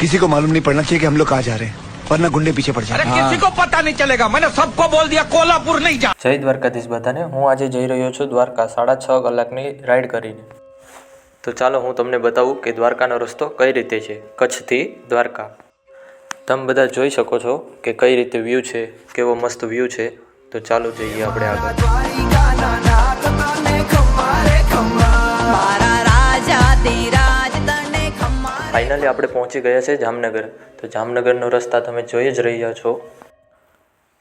किसी को मालूम नहीं पड़ना चाहिए कि हम लोग कहाँ जा रहे हैं, वरना गुंडे पीछे पड़ जाए। किसी को पता नहीं चलेगा, मैंने सबको बोल दिया कोल्हापुर नहीं जा। જય દ્વારકાધીશ બધાને। હું આજે જઈ રહ્યો છું દ્વારકા 6.5 કલાકની રાઈડ કરીને। તો ચાલો હું તમને બતાવું કે દ્વારકાનો રસ્તો કઈ રીતે છે કચ્છથી દ્વારકા। તમે બધા જોઈ શકો છો કે કઈ રીતે વ્યૂ છે, કેવો મસ્ત વ્યૂ છે। તો ચાલો જઈએ આપણે આગળ। ફાઇનલી આપણે પહોંચી ગયા છે જામનગર। તો જામનગરનો રસ્તા તમે જોઈ જ રહ્યા છો।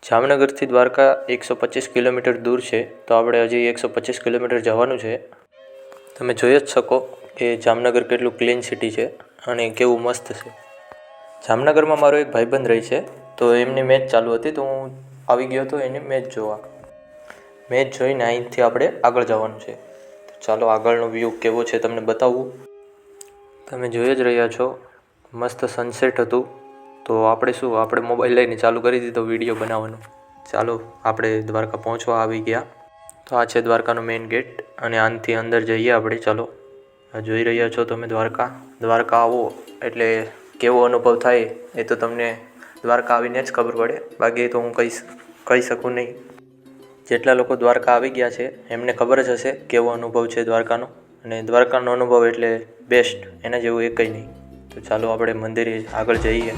જામનગરથી દ્વારકા 125 કિલોમીટર દૂર છે, તો આપણે હજી 125 કિલોમીટર જવાનું છે। તમે જોઈ જ શકો કે જામનગર કેટલું ક્લીન સિટી છે અને કેવું મસ્ત છે। જામનગરમાં મારો એક ભાઈબંધ રહે છે, તો એમની મેચ ચાલુ હતી, તો હું આવી ગયો હતો એની મેચ જોવા। મેચ જોઈને અહીંથી આપણે આગળ જવાનું છે। તો ચાલો આગળનો વ્યૂ કેવો છે તમને બતાવું। તમે જોઈ જ રહ્યા છો મસ્ત સનસેટ હતું, તો આપણે મોબાઈલ લઈને ચાલુ કરી દીધો વિડીયો બનાવવાનો। ચાલો આપણે દ્વારકા પહોંચવા આવી ગયા। તો આ છે દ્વારકાનો મેઇન ગેટ અને આનાથી અંદર જઈએ આપણે। ચાલો આ જોઈ રહ્યા છો તમે દ્વારકા આવો એટલે કેવો અનુભવ થાય એ તો તમને દ્વારકા આવીને જ ખબર પડે, બાકી તો હું કહી શકું નહીં। જેટલા લોકો દ્વારકા આવી ગયા છે એમને ખબર જ હશે કેવો અનુભવ છે દ્વારકાનો, અને દ્વારકાનો અનુભવ એટલે બેસ્ટ, એના જેવું એ કંઈ નહીં। તો ચાલો આપણે મંદિરે આગળ જઈએ।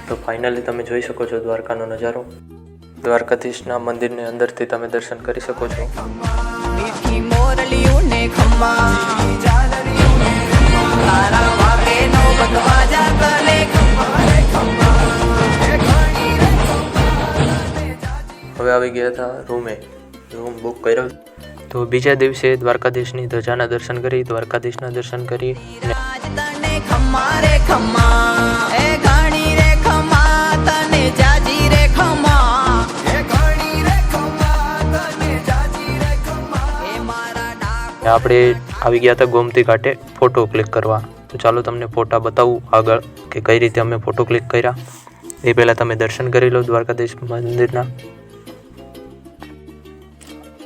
તો ફાઇનલી તમે જોઈ શકો છો દ્વારકાનો નજારો। દ્વારકાધીશના મંદિરની અંદરથી તમે દર્શન કરી શકો છો। હવે આવી ગયા હતા રૂમ બુક કર્યો। તો બીજા દિવસે દ્વારકાધીશની ધજાના દર્શન કરી, દ્વારકાધીશના દર્શન કરી આપણે આવી ગયા હતા ગોમતી ઘાટે ફોટો ક્લિક કરવા। તો ચાલો તમને ફોટા બતાવું આગળ કે કઈ રીતે અમે ફોટો ક્લિક કર્યા। એ પહેલાં તમે દર્શન કરી લો દ્વારકાધીશ મંદિરના।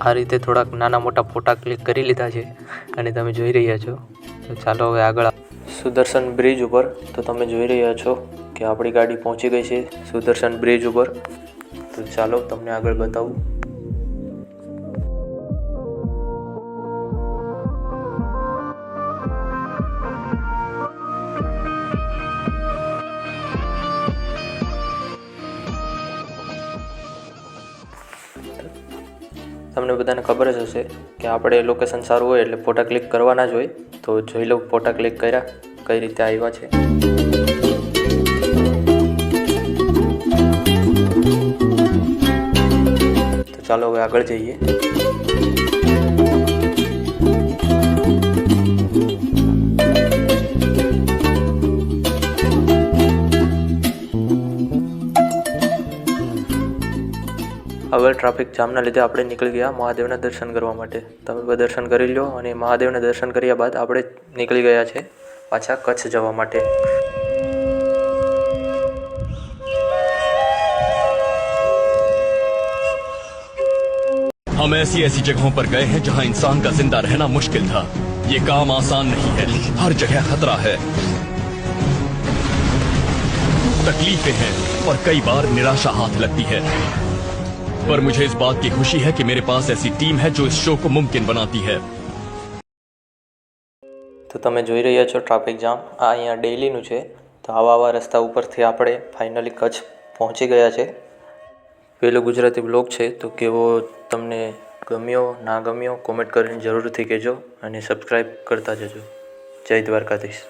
આ રીતે થોડાક નાના મોટા ફોટા ક્લિક કરી લીધા છે અને તમે જોઈ રહ્યા છો। તો ચાલો હવે આગળ સુદર્શન બ્રિજ ઉપર। તો તમે જોઈ રહ્યા છો કે આપણી ગાડી પહોંચી ગઈ છે સુદર્શન બ્રિજ ઉપર। તો ચાલો તમને આગળ બતાવું। તમને બધાને ખબર જ હશે કે આપણે લોકેશન સારું હોય એટલે ફોટા ક્લિક કરવાના જ હોય। તો જોઈ લો ફોટા ક્લિક કર્યા કઈ રીતે આવ્યા છે। તો ચાલો હવે આગળ જઈએ। હવે ટ્રાફિક જામના લીધે આપણે નીકળી ગયા મહાદેવના દર્શન કરવા માટે। તમે બધા દર્શન કરી લો અને મહાદેવના દર્શન કર્યા બાદ આપણે નીકળી ગયા છે પાછા કચ્છ જવા માટે। हम ऐसी जगहों पर गए हैं जहां इंसान का जिंदा रहना मुश्किल था। ये काम आसान नहीं है, हर जगह खतरा है, तकलीफें हैं और कई बार निराशा हाथ लगती है, पर मुझे इस बात की खुशी है कि मेरे पास ऐसी टीम है जो इस शो को मुमकिन बनाती है। તો તમે જોઈ રહ્યા છો ટ્રાફિક જામ આ અહીંયા ડેઈલીનું છે। તો આવા રસ્તા ઉપરથી આપણે ફાઇનલી કચ્છ પહોંચી ગયા છે। પહેલો ગુજરાતી બ્લોગ છે, તો કેવો તમને ગમ્યો ના ગમ્યો કોમેન્ટ કરીને જરૂરથી કહેજો અને સબસ્ક્રાઈબ કરતા જજો। જય દ્વારકાધીશ।